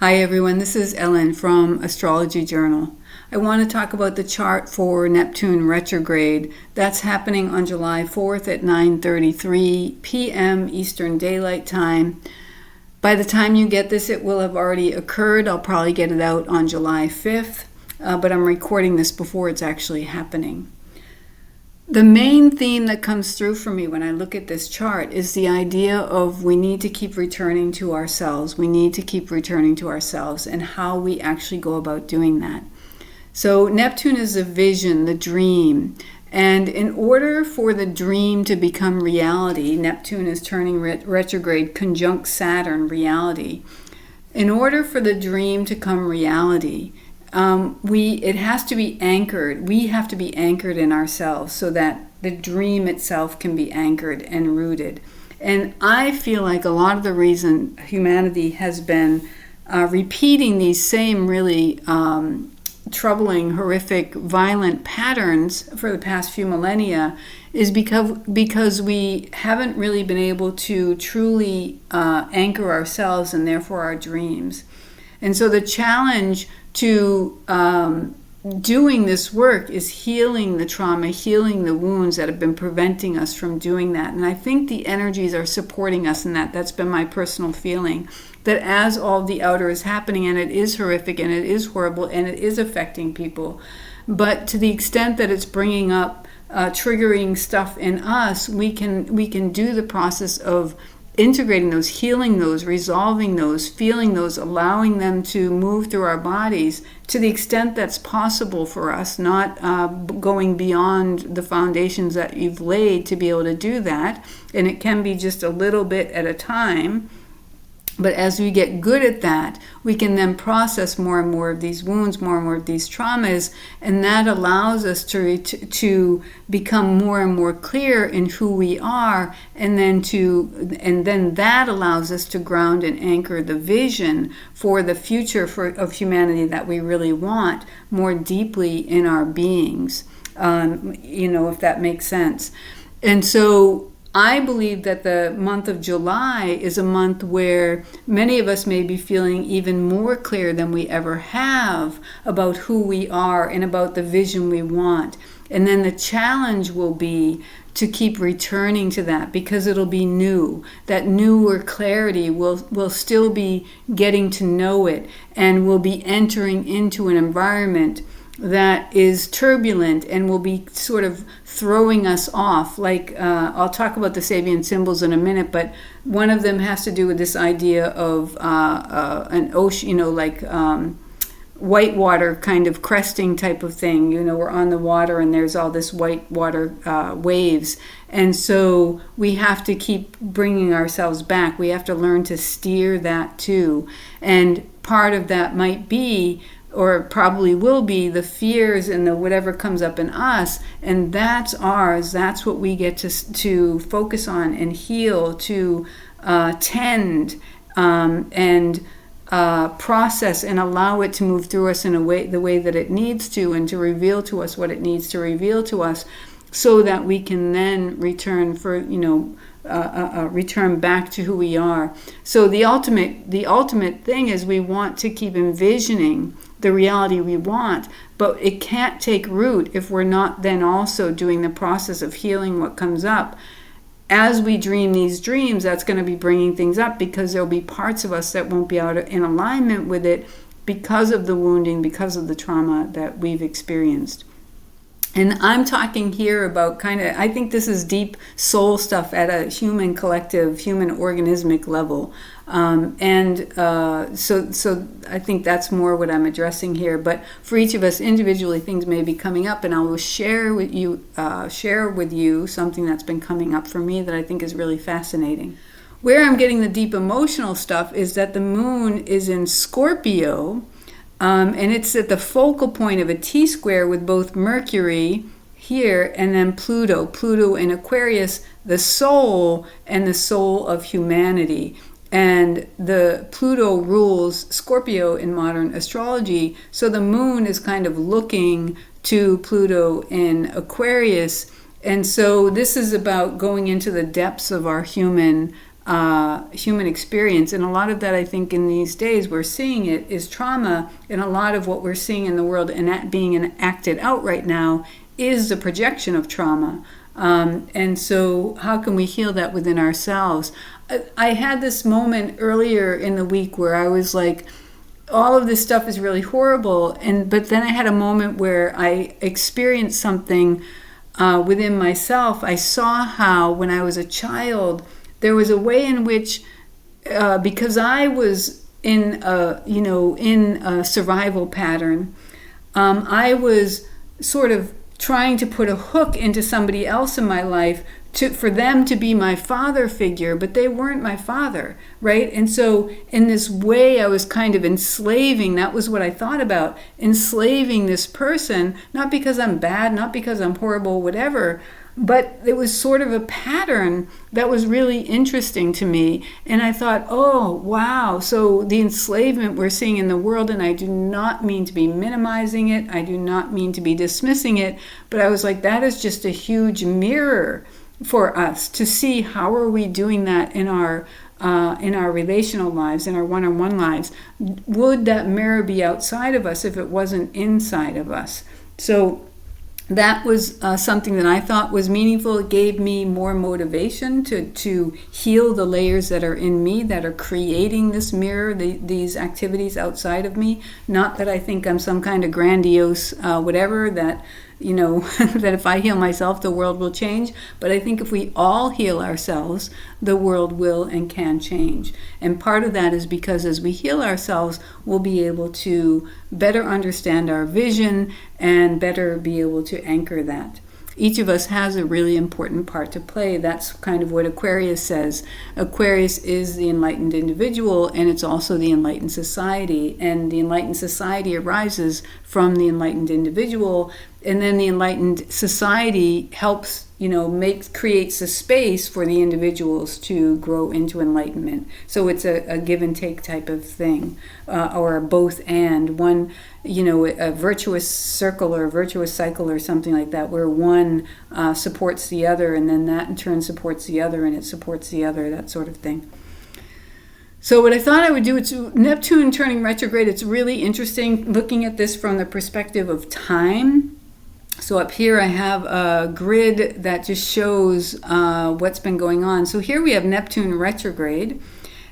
Hi everyone, this is Ellen from Astrology Journal. I want to talk about the chart for Neptune retrograde. That's happening on July 4th at 9:33 p.m. Eastern Daylight Time. By the time you get this, it will have already occurred. I'll probably get it out on July 5th, but I'm recording this before it's actually happening. The main theme that comes through for me when I look at this chart is the idea of we need to keep returning to ourselves. We need to keep returning to ourselves and how we actually go about doing that. So Neptune is the vision, the dream. And in order for the dream to become reality, Neptune is turning retrograde conjunct Saturn reality. In order for the dream to come reality, it has to be anchored. We have to be anchored in ourselves so that the dream itself can be anchored and rooted. And I feel like a lot of the reason humanity has been repeating these same really troubling, horrific, violent patterns for the past few millennia is because we haven't really been able to truly anchor ourselves and therefore our dreams. And so the challenge to doing this work is healing the trauma, healing the wounds that have been preventing us from doing that. And I think the energies are supporting us in that. That's been my personal feeling, that as all the outer is happening, and it is horrific and it is horrible and it is affecting people, but to the extent that it's bringing up triggering stuff in us, we can do the process of integrating those, healing those, resolving those, feeling those, allowing them to move through our bodies to the extent that's possible for us, not going beyond the foundations that you've laid to be able to do that. And it can be just a little bit at a time. But as we get good at that, we can then process more and more of these wounds, more and more of these traumas, and that allows us to become more and more clear in who we are, and then that allows us to ground and anchor the vision for the future of humanity that we really want more deeply in our beings. If that makes sense. And so I believe that the month of July is a month where many of us may be feeling even more clear than we ever have about who we are and about the vision we want. And then the challenge will be to keep returning to that because it'll be new. That newer clarity will still be getting to know it, and we'll be entering into an environment that is turbulent and will be sort of throwing us off. Like I'll talk about the Sabian symbols in a minute, but one of them has to do with this idea of an ocean, like white water kind of cresting type of thing. We're on the water and there's all this white water waves. And so we have to keep bringing ourselves back. We have to learn to steer that too. And part of that might be, or probably will be, the fears and the whatever comes up in us, and that's ours. That's what we get to focus on and heal, to tend and process and allow it to move through us in the way that it needs to, and to reveal to us what it needs to reveal to us, so that we can then return back to who we are. So the ultimate thing is we want to keep envisioning the reality we want, but it can't take root if we're not then also doing the process of healing what comes up. As we dream these dreams, that's going to be bringing things up, because there'll be parts of us that won't be out in alignment with it because of the wounding, because of the trauma that we've experienced. And I'm talking here about I think this is deep soul stuff at a human collective, human organismic level. So I think that's more what I'm addressing here. But for each of us individually, things may be coming up, and I will share with you something that's been coming up for me that I think is really fascinating. Where I'm getting the deep emotional stuff is that the moon is in Scorpio, and it's at the focal point of a T-square with both Mercury here and then Pluto. Pluto in Aquarius, the soul and the soul of humanity. And the Pluto rules Scorpio in modern astrology. So the moon is kind of looking to Pluto in Aquarius. And so this is about going into the depths of our human human experience. And a lot of that, I think, in these days we're seeing it is trauma, and a lot of what we're seeing in the world and that being acted out right now is the projection of trauma. And so how can we heal that within ourselves? I had this moment earlier in the week where I was like, all of this stuff is really horrible, but then I had a moment where I experienced something within myself. I saw how when I was a child, there was a way in which, because I was in a survival pattern, I was sort of trying to put a hook into somebody else in my life for them to be my father figure, but they weren't my father, right? And so in this way, I was kind of enslaving. That was what I thought about, enslaving this person, not because I'm bad, not because I'm horrible, whatever, but it was sort of a pattern that was really interesting to me. And I thought, oh, wow. So the enslavement we're seeing in the world, and I do not mean to be minimizing it. I do not mean to be dismissing it. But I was like, that is just a huge mirror for us to see how are we doing that in our relational lives, in our one-on-one lives. Would that mirror be outside of us if it wasn't inside of us? So that was something that I thought was meaningful. It gave me more motivation to heal the layers that are in me that are creating this mirror, these activities outside of me. Not that I think I'm some kind of grandiose whatever, that that if I heal myself, the world will change. But I think if we all heal ourselves, the world will and can change. And part of that is because as we heal ourselves, we'll be able to better understand our vision and better be able to anchor that. Each of us has a really important part to play. That's kind of what Aquarius says. Aquarius is the enlightened individual, and it's also the enlightened society. And the enlightened society arises from the enlightened individual, and then the enlightened society helps, creates a space for the individuals to grow into enlightenment. So it's a give and take type of thing, or a both and. One, a virtuous circle or a virtuous cycle or something like that, where one supports the other, and then that in turn supports the other, and it supports the other, that sort of thing. So what I thought I would do, it's Neptune turning retrograde. It's really interesting looking at this from the perspective of time. So up here I have a grid that just shows what's been going on. So here we have Neptune retrograde,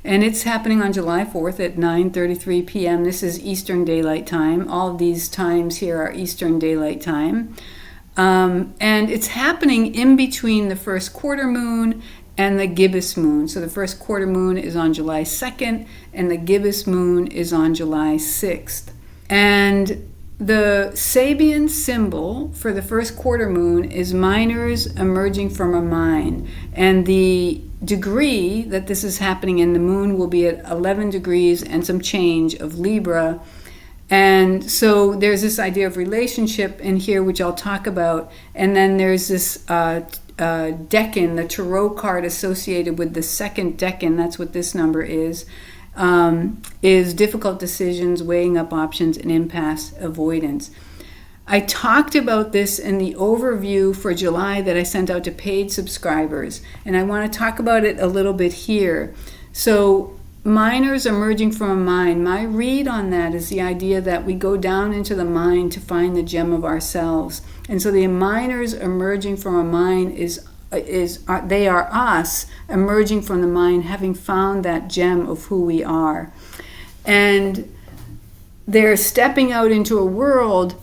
and it's happening on July 4th at 9:33 p.m. This is Eastern Daylight Time. All of these times here are Eastern Daylight Time. And it's happening in between the first quarter moon and the gibbous moon. So the first quarter moon is on July 2nd, and the gibbous moon is on July 6th. And the Sabian symbol for the first quarter moon is minors emerging from a mine. And the degree that this is happening in, the moon will be at 11 degrees and some change of Libra. And so there's this idea of relationship in here, which I'll talk about. And then there's this decan, the tarot card associated with the second decan, that's what this number is difficult decisions, weighing up options, and impasse avoidance. I talked about this in the overview for July that I sent out to paid subscribers, and I want to talk about it a little bit here. So minors emerging from a mine, my read on that is the idea that we go down into the mine to find the gem of ourselves. And so the minors emerging from a mine they are us emerging from the mine, having found that gem of who we are. And they're stepping out into a world.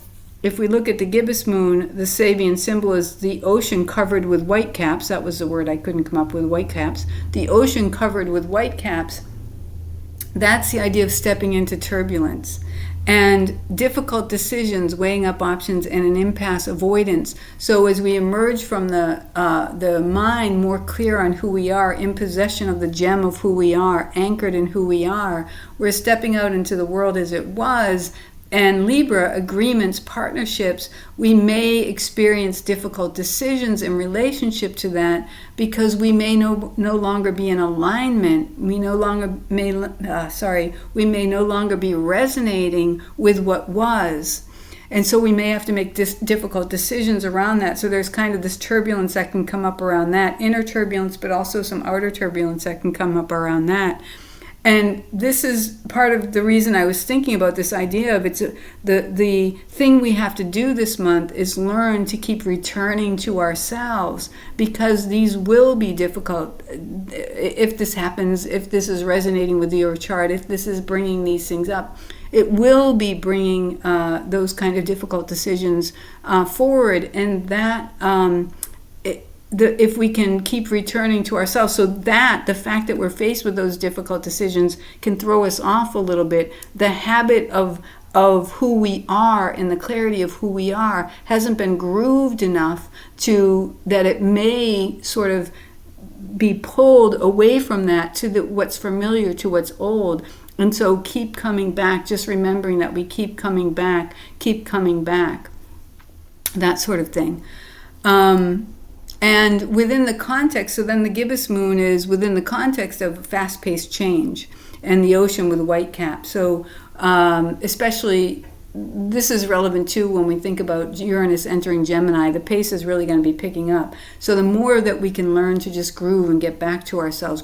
If we look at the gibbous moon, the Sabian symbol is the ocean covered with whitecaps. That was the word I couldn't come up with, whitecaps. The ocean covered with whitecaps. That's the idea of stepping into turbulence and difficult decisions, weighing up options, and an impasse avoidance. So as we emerge from the mind more clear on who we are, in possession of the gem of who we are, anchored in who we are, we're stepping out into the world as it was. And Libra, agreements, partnerships, we may experience difficult decisions in relationship to that because we may no longer be in alignment. We may no longer be resonating with what was. And so we may have to make difficult decisions around that. So there's kind of this turbulence that can come up around that, inner turbulence, but also some outer turbulence that can come up around that. And this is part of the reason I was thinking about this idea of the thing we have to do this month is learn to keep returning to ourselves, because these will be difficult. If this happens, if this is resonating with your chart, if this is bringing these things up, it will be bringing those kind of difficult decisions forward. And that if we can keep returning to ourselves, so that the fact that we're faced with those difficult decisions can throw us off a little bit, the habit of who we are and the clarity of who we are hasn't been grooved enough to that it may sort of be pulled away from that to what's familiar, to what's old. And so keep coming back, just remembering that we keep coming back, that sort of thing. And within the context, so then the gibbous moon is within the context of fast-paced change and the ocean with a white cap. So especially, this is relevant too when we think about Uranus entering Gemini. The pace is really going to be picking up. So the more that we can learn to just groove and get back to ourselves,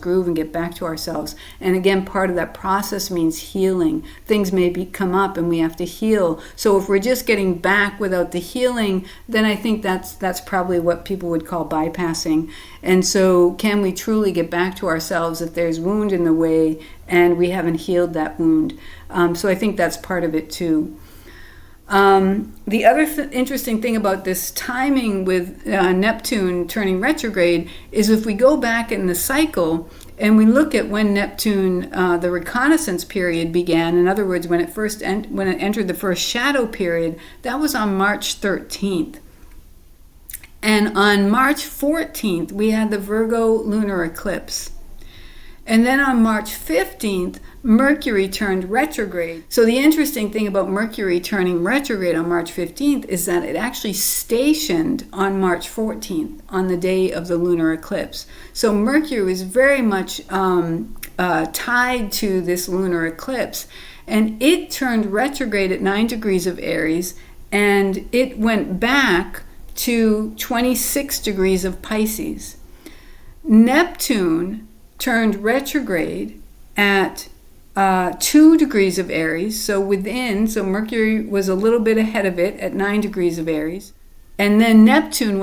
And again, part of that process means healing. Things may come up and we have to heal. So if we're just getting back without the healing, then I think that's probably what people would call bypassing. And so can we truly get back to ourselves if there's wound in the way and we haven't healed that wound? So I think that's part of it too. The other interesting thing about this timing with Neptune turning retrograde is if we go back in the cycle and we look at when Neptune, the reconnaissance period began, in other words, when it entered the first shadow period, that was on March 13th. And on March 14th, we had the Virgo lunar eclipse. And then on March 15th, Mercury turned retrograde. So the interesting thing about Mercury turning retrograde on March 15th is that it actually stationed on March 14th, on the day of the lunar eclipse. So Mercury was very much tied to this lunar eclipse. And it turned retrograde at 9 degrees of Aries, and it went back to 26 degrees of Pisces. Neptune turned retrograde at 2 degrees of Aries, so Mercury was a little bit ahead of it at 9 degrees of Aries. And then Neptune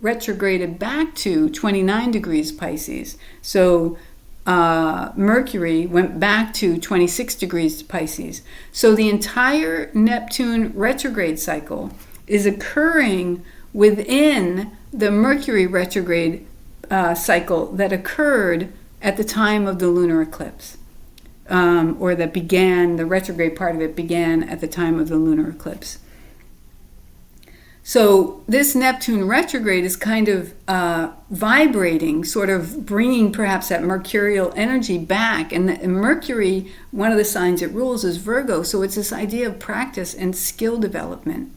retrograded back to 29 degrees Pisces. So Mercury went back to 26 degrees Pisces. So the entire Neptune retrograde cycle is occurring within the Mercury retrograde cycle that occurred at the time of the lunar eclipse, or that began, the retrograde part of it began at the time of the lunar eclipse. So this Neptune retrograde is kind of vibrating, sort of bringing perhaps that mercurial energy back. And Mercury, one of the signs it rules is Virgo, so it's this idea of practice and skill development.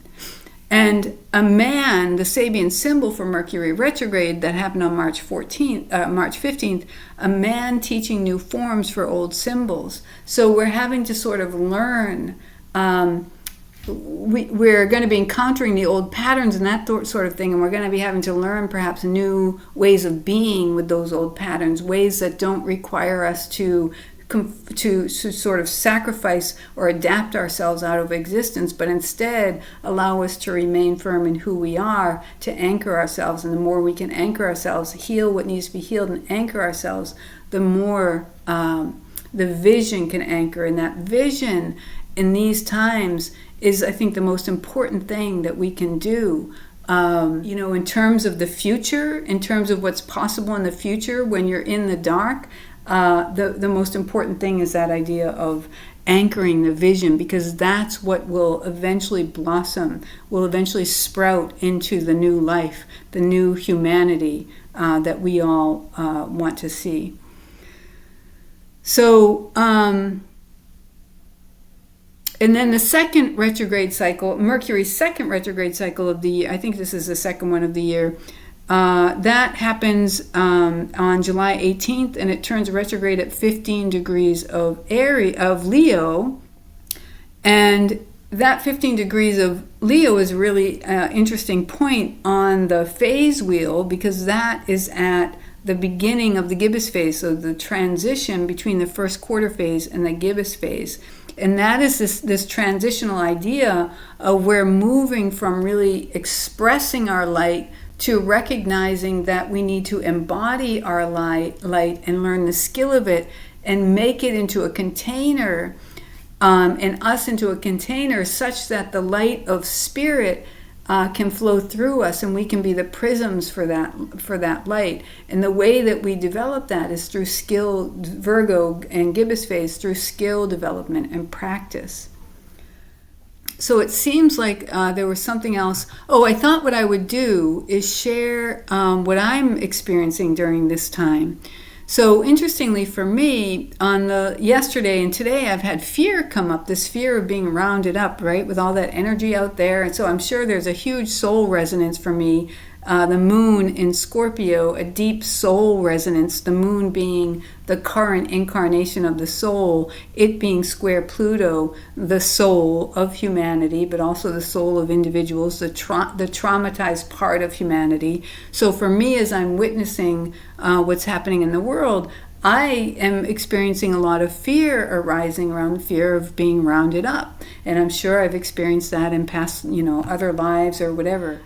And a man, the Sabian symbol for Mercury retrograde that happened on March 15th, a man teaching new forms for old symbols. So we're having to sort of learn. We're going to be encountering the old patterns and that sort of thing, and we're going to be having to learn perhaps new ways of being with those old patterns, ways that don't require us to sort of sacrifice or adapt ourselves out of existence, but instead allow us to remain firm in who we are, to anchor ourselves. And the more we can anchor ourselves, heal what needs to be healed and anchor ourselves, the more the vision can anchor. And that vision in these times is, I think, the most important thing that we can do. In terms of the future, in terms of what's possible in the future when you're in the dark, the most important thing is that idea of anchoring the vision, because that's what will eventually blossom, will eventually sprout into the new life, the new humanity that we all want to see. So, and then the second retrograde cycle, Mercury's second retrograde cycle of the year, I think this is the second one of the year, that happens on July 18th, and it turns retrograde at 15 degrees of Leo. And that 15 degrees of Leo is really an interesting point on the phase wheel, because that is at the beginning of the gibbous phase, so the transition between the first quarter phase and the gibbous phase. And that is this transitional idea of we're moving from really expressing our light to recognizing that we need to embody our light and learn the skill of it and make it into a container, and us into a container, such that the light of spirit can flow through us, and we can be the prisms for that light. And the way that we develop that is through skill, Virgo and gibbous phase, through skill development and practice. So it seems like there was something else. Oh, I thought what I would do is share what I'm experiencing during this time. So interestingly for me, on the yesterday and today, I've had fear come up, this fear of being rounded up, right, with all that energy out there. And so I'm sure there's a huge soul resonance for me. The moon in Scorpio, a deep soul resonance, the moon being the current incarnation of the soul, it being square Pluto, the soul of humanity, but also the soul of individuals, the traumatized part of humanity. So for me, as I'm witnessing what's happening in the world, I am experiencing a lot of fear arising around the fear of being rounded up. And I'm sure I've experienced that in past, other lives or whatever.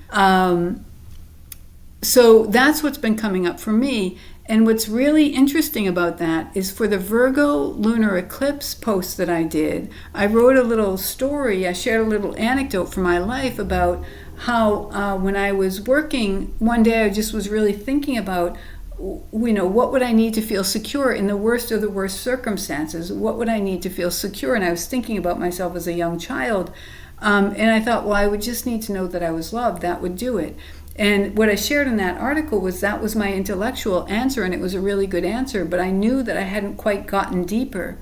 So that's what's been coming up for me. And what's really interesting about that is for the Virgo lunar eclipse post that I did, I wrote a little story, I shared a little anecdote from my life about how when I was working, one day I just was really thinking about, what would I need to feel secure in the worst of the worst circumstances? What would I need to feel secure? And I was thinking about myself as a young child. And I thought, well, I would just need to know that I was loved. That would do it. And what I shared in that article was that was my intellectual answer, and it was a really good answer, but I knew that I hadn't quite gotten deeper.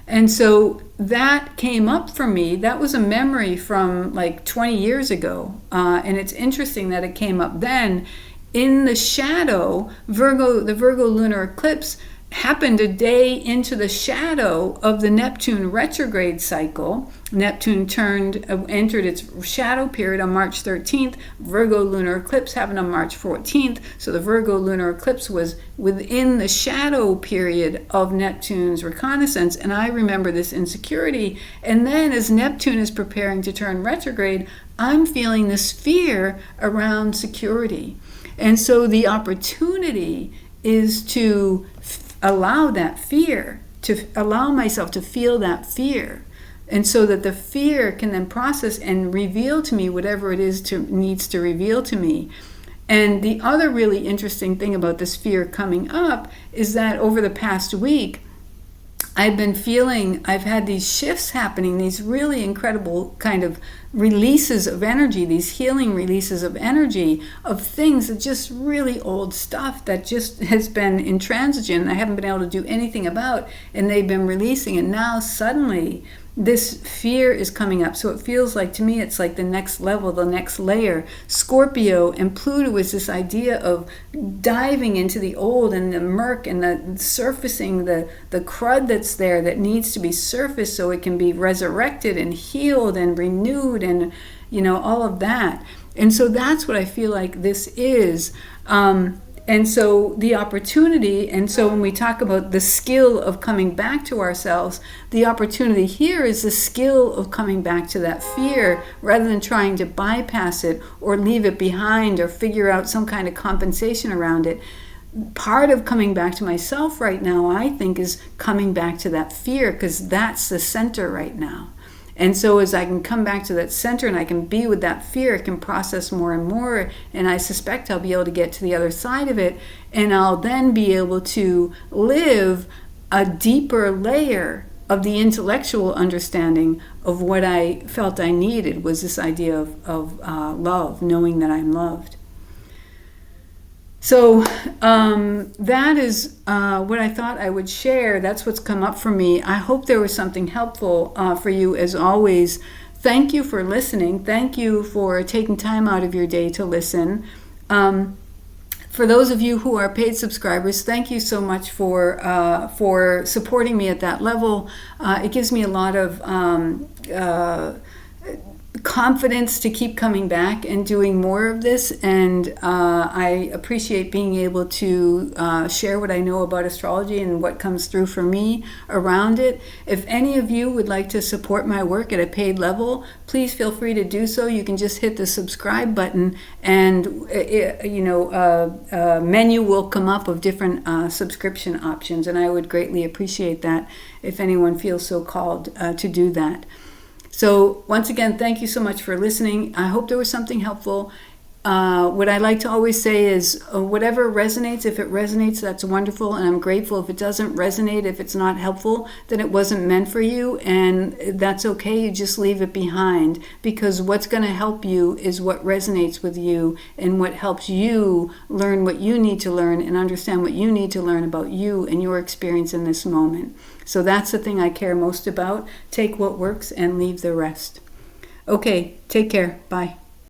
And so that came up for me. That was a memory from like 20 years ago. And it's interesting that it came up then. In the shadow, the Virgo lunar eclipse happened a day into the shadow of the Neptune retrograde cycle. Neptune entered its shadow period on March 13th. Virgo lunar eclipse happened on March 14th. So the Virgo lunar eclipse was within the shadow period of Neptune's reconnaissance. And I remember this insecurity. And then as Neptune is preparing to turn retrograde, I'm feeling this fear around security. And so the opportunity is to allow that fear, to allow myself to feel that fear, and so that the fear can then process and reveal to me whatever it is needs to reveal to me. And the other really interesting thing about this fear coming up is that over the past week, I've had these shifts happening, these really incredible kind of releases of energy, these healing releases of energy of things that just really old stuff that just has been intransigent. I haven't been able to do anything about, and they've been releasing. And now suddenly this fear is coming up. So it feels like, to me, it's like the next level, the next layer. Scorpio and Pluto is this idea of diving into the old and the murk and the surfacing the crud that's there that needs to be surfaced so it can be resurrected and healed and renewed and, all of that. And so that's what I feel like this is. And so the opportunity, and so when we talk about the skill of coming back to ourselves, the opportunity here is the skill of coming back to that fear rather than trying to bypass it or leave it behind or figure out some kind of compensation around it. Part of coming back to myself right now, I think, is coming back to that fear, because that's the center right now. And so as I can come back to that center and I can be with that fear, it can process more and more. And I suspect I'll be able to get to the other side of it. And I'll then be able to live a deeper layer of the intellectual understanding of what I felt I needed, was this idea of love, knowing that I'm loved. So that is what I thought I would share. That's what's come up for me. I hope there was something helpful for you as always. Thank you for listening. Thank you for taking time out of your day to listen. For those of you who are paid subscribers, thank you so much for supporting me at that level. It gives me a lot of confidence to keep coming back and doing more of this, and I appreciate being able to share what I know about astrology and what comes through for me around it. If any of you would like to support my work at a paid level, please feel free to do so. You can just hit the subscribe button, and a menu will come up of different subscription options, and I would greatly appreciate that if anyone feels so called to do that. So once again, thank you so much for listening. I hope there was something helpful. What I like to always say is whatever resonates, if it resonates, that's wonderful, and I'm grateful. If it doesn't resonate, if it's not helpful, then it wasn't meant for you, and that's okay. You just leave it behind, because what's going to help you is what resonates with you and what helps you learn what you need to learn and understand what you need to learn about you and your experience in this moment. So that's the thing I care most about. Take what works and leave the rest. Okay, take care. Bye.